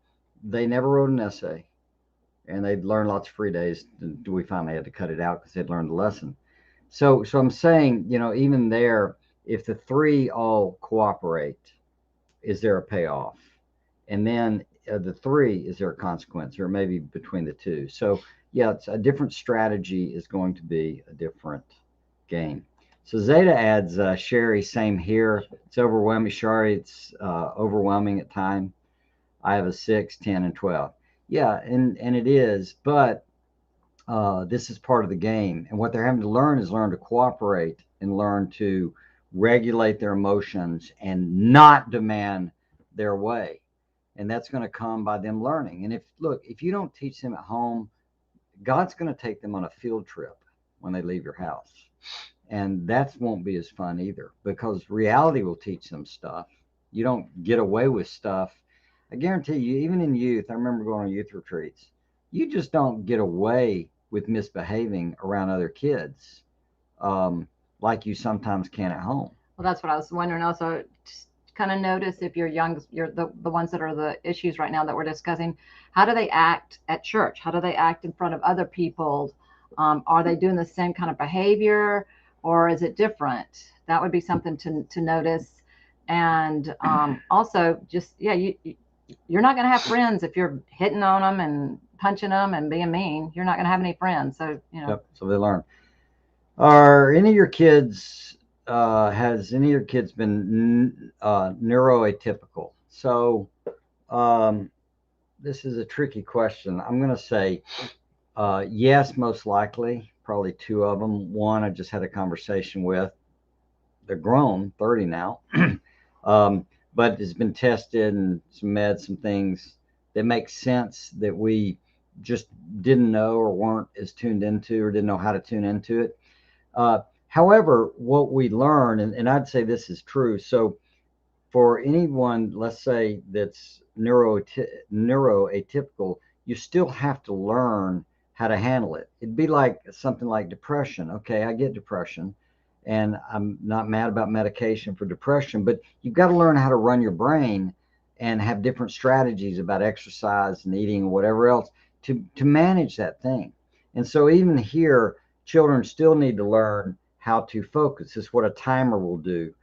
they never wrote an essay, and they'd learn lots of free days. We finally had to cut it out because they'd learned the lesson. So I'm saying, even there, if the three all cooperate, is there a payoff? And then the three, is there a consequence, or maybe between the two? So yeah, it's a different strategy is going to be a different game. So Zeta adds, Sherry, same here. It's overwhelming. Shari, it's overwhelming at time. I have a 6, 10, and 12. Yeah, and it is, but this is part of the game. And what they're having to learn is learn to cooperate and learn to regulate their emotions and not demand their way. And that's going to come by them learning. And if you don't teach them at home, God's going to take them on a field trip when they leave your house. And that won't be as fun either because reality will teach them stuff. You don't get away with stuff. I guarantee you, even in youth, I remember going on youth retreats, you just don't get away with misbehaving around other kids like you sometimes can at home. Well, that's what I was wondering. Also, just kind of notice if you're young, you're the ones that are the issues right now that we're discussing. How do they act at church? How do they act in front of other people? Are they doing the same kind of behavior, or is it different? That would be something to notice. And also, just yeah, you're not going to have friends if you're hitting on them and punching them and being mean. You're not going to have any friends. So Yep. So they learn. Are any of your kids has any of your kids been neuroatypical? So this is a tricky question. I'm going to say yes, most likely. Probably two of them. One I just had a conversation with. They're grown, 30 now, but it's been tested and some meds, some things that make sense that we just didn't know or weren't as tuned into or didn't know how to tune into it. However, what we learn, and I'd say this is true. So for anyone, let's say that's neuroatypical, you still have to learn how to handle it. It'd be like something like depression. Okay, I get depression, and I'm not mad about medication for depression, but you've got to learn how to run your brain and have different strategies about exercise and eating and whatever else to manage that thing. And so even here, children still need to learn how to focus. This is what a timer will do.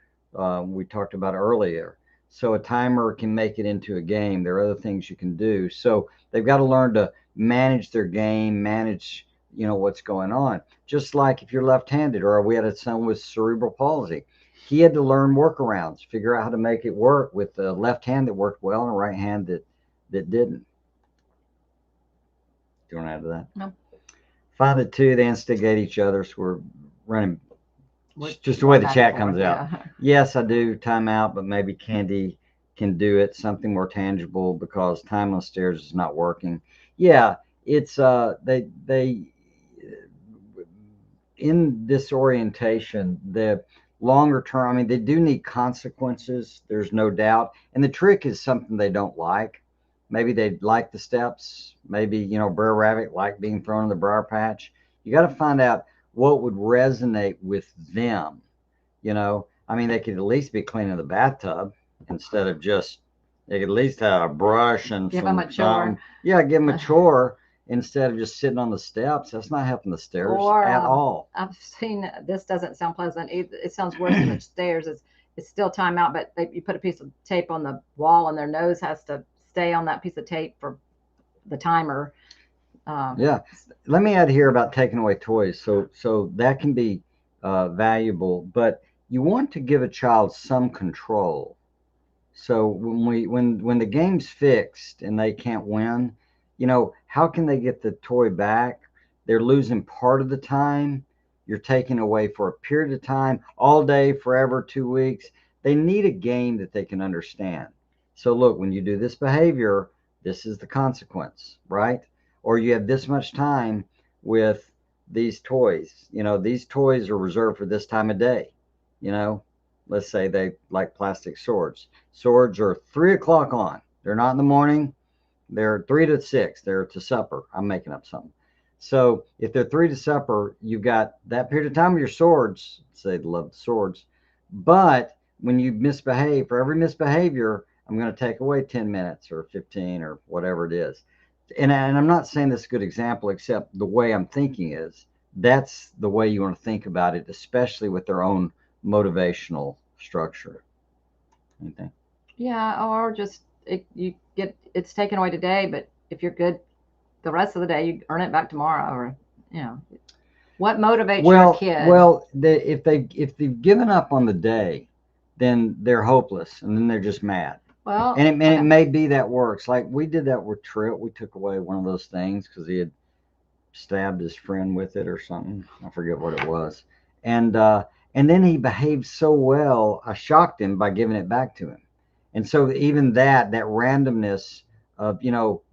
We talked about earlier. So a timer can make it into a game. There are other things you can do. So they've got to learn to manage their game, manage what's going on. Just like if you're left-handed, or we had a son with cerebral palsy, he had to learn workarounds, figure out how to make it work with the left hand that worked well and a right hand that didn't. Do you want to add to that? no. 5 to 2, they instigate each other. So we're running. Just the way the chat comes out. Yeah. Yes, I do time out, but maybe Candy can do it. Something more tangible because time on stairs is not working. Yeah, it's they in disorientation. The longer term, I mean, they do need consequences. There's no doubt. And the trick is something they don't like. Maybe they like the steps. Maybe Brer Rabbit like being thrown in the briar patch. You got to find out what would resonate with them. I mean, they could at least be cleaning the bathtub instead of just They could at least have a brush and Give them a some chore. something. Yeah, give them a Uh, chore instead of just sitting on the steps. That's not helping the stairs or at all. I've seen this doesn't sound pleasant. It sounds worse than the stairs. It's still timeout, but you put a piece of tape on the wall, and their nose has to stay on that piece of tape for the timer. Um, Yeah. Let me add here about taking away toys. So that can be valuable, but you want to give a child some control. So when the game's fixed and they can't win, how can they get the toy back? They're losing part of the time. You're taking away for a period of time, all day, forever, 2 weeks. They need a game that they can understand. So look, when you do this behavior, this is the consequence, right? Or you have this much time with these toys. These toys are reserved for this time of day. You know, let's say they like plastic swords. Swords are 3 o'clock on. They're not in the morning. They're 3 to 6. They're to supper. I'm making up something. So if they're 3 to supper, you've got that period of time with your swords. Say they love the swords. But when you misbehave, for every misbehavior, I'm going to take away 10 minutes or 15 or whatever it is. And I'm not saying this is a good example, except the way I'm thinking is that's the way you want to think about it, especially with their own motivational structure. Anything? yeah, or just you get it's taken away today, but if you're good the rest of the day, you earn it back tomorrow. Or you know, what motivates your kid? If they've given up on the day, then they're hopeless, and then they're just mad. Well, And it okay. may be that works. Like we did that with Trip. We took away one of those things because he had stabbed his friend with it or something. I forget what it was. And uh, and then he behaved so well, I shocked him by giving it back to him. And so even that randomness of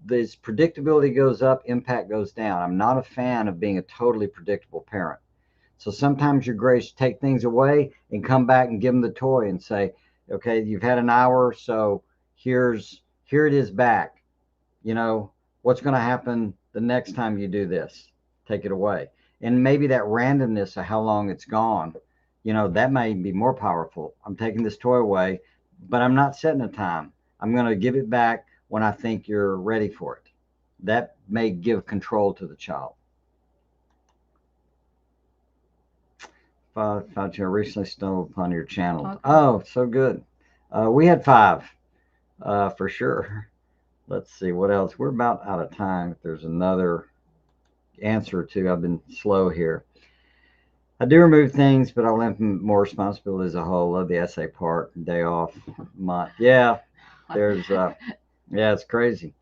this predictability goes up, impact goes down. I'm not a fan of being a totally predictable parent. So sometimes your grace take things away and come back and give them the toy and say, okay, you've had an hour, so here it is back. you know what's going to happen the next time you do this? Take it away. And maybe that randomness of how long it's gone, that may be more powerful. I'm taking this toy away, but I'm not setting a time. I'm going to give it back when I think you're ready for it. That may give control to the child. Found you recently stumbled upon your channel. Okay. Oh, so good. We had five, for sure. Let's see what else. We're about out of time. If there's another answer to, I've been slow here. I do remove things, but I'll implement more responsibility as a whole. Love the essay part. Day off month. Yeah, there's yeah, it's crazy.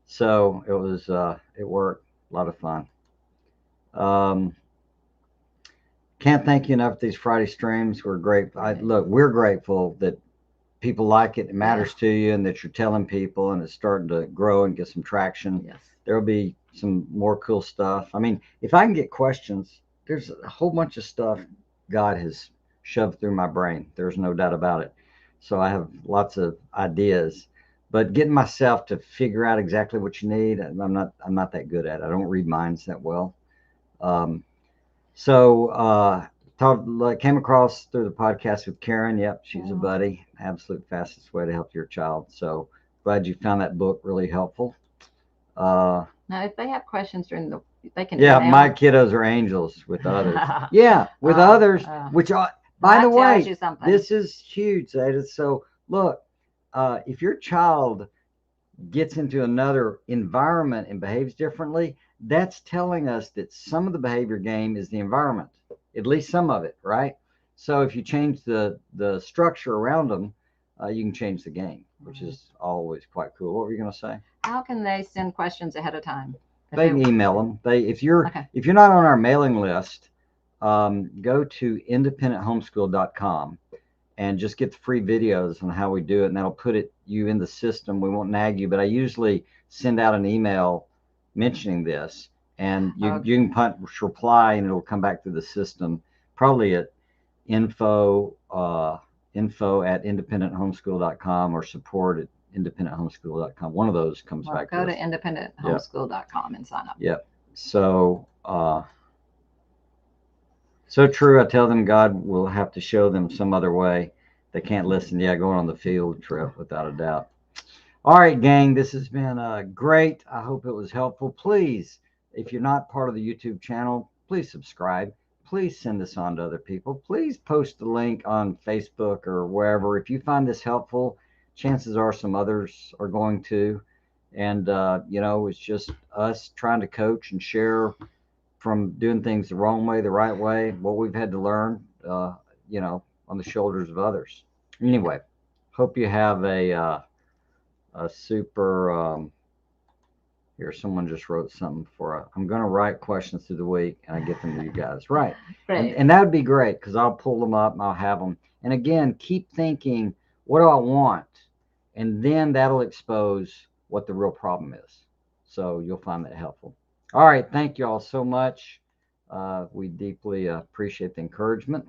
So it worked. A lot of fun. Um, can't thank you enough for these Friday streams. We're grateful that people like it. It Yeah. matters to you, and that you're telling people, and it's starting to grow and get some traction. Yes. There'll be some more cool stuff. I mean, if I can get questions, there's a whole bunch of stuff God has shoved through my brain. There's no doubt about it. So I have lots of ideas, but getting myself to figure out exactly what you need, I'm not that good at it. I don't read minds that well. Um, came across through the podcast with Karen. Yep, she's a Mhm. buddy. Absolute fastest way to help your child. So glad you found that book really helpful. Uh, Now, if they have questions during they can yeah, my email. kiddos are angels with others. Yeah, with Oh, others. oh. Which, by the That tells way, you something. this is huge, Zeta. So look, if your child gets into another environment and behaves differently, that's telling us that some of the behavior game is the environment, at least some of it, right? So if you change the structure around them, you can change the game, which is always quite cool. What were you going to say? How can they send questions ahead of time? If They they can email them. If you're okay. if you're not on our mailing list, go to independenthomeschool.com and just get the free videos on how we do it, and that'll put you in the system. We won't nag you, but I usually send out an email mentioning this, and Okay. you can reply, and it'll come back through the system, probably at info at independenthomeschool.com or support at independenthomeschool.com. One of those comes Well, back go to to us. Yep. independenthomeschool.com and sign up. Yep. So true. I tell them God will have to show them some other way. They can't listen. Yeah, going on the field trip without a doubt. All right, gang, this has been great. I hope it was helpful. Please, if you're not part of the YouTube channel, please subscribe. Please send this on to other people. Please post the link on Facebook or wherever. If you find this helpful, chances are some others are going to. And, it's just us trying to coach and share from doing things the wrong way, the right way, what we've had to learn, on the shoulders of others. Anyway, hope you have a super. Here, someone just wrote something for. I'm going to write questions through the week and I get them to you guys. Right, and Great. and that would be great because I'll pull them up and I'll have them. And again, keep thinking, what do I want? And then that'll expose what the real problem is. So you'll find that helpful. All right, thank you all so much. We deeply appreciate the encouragement.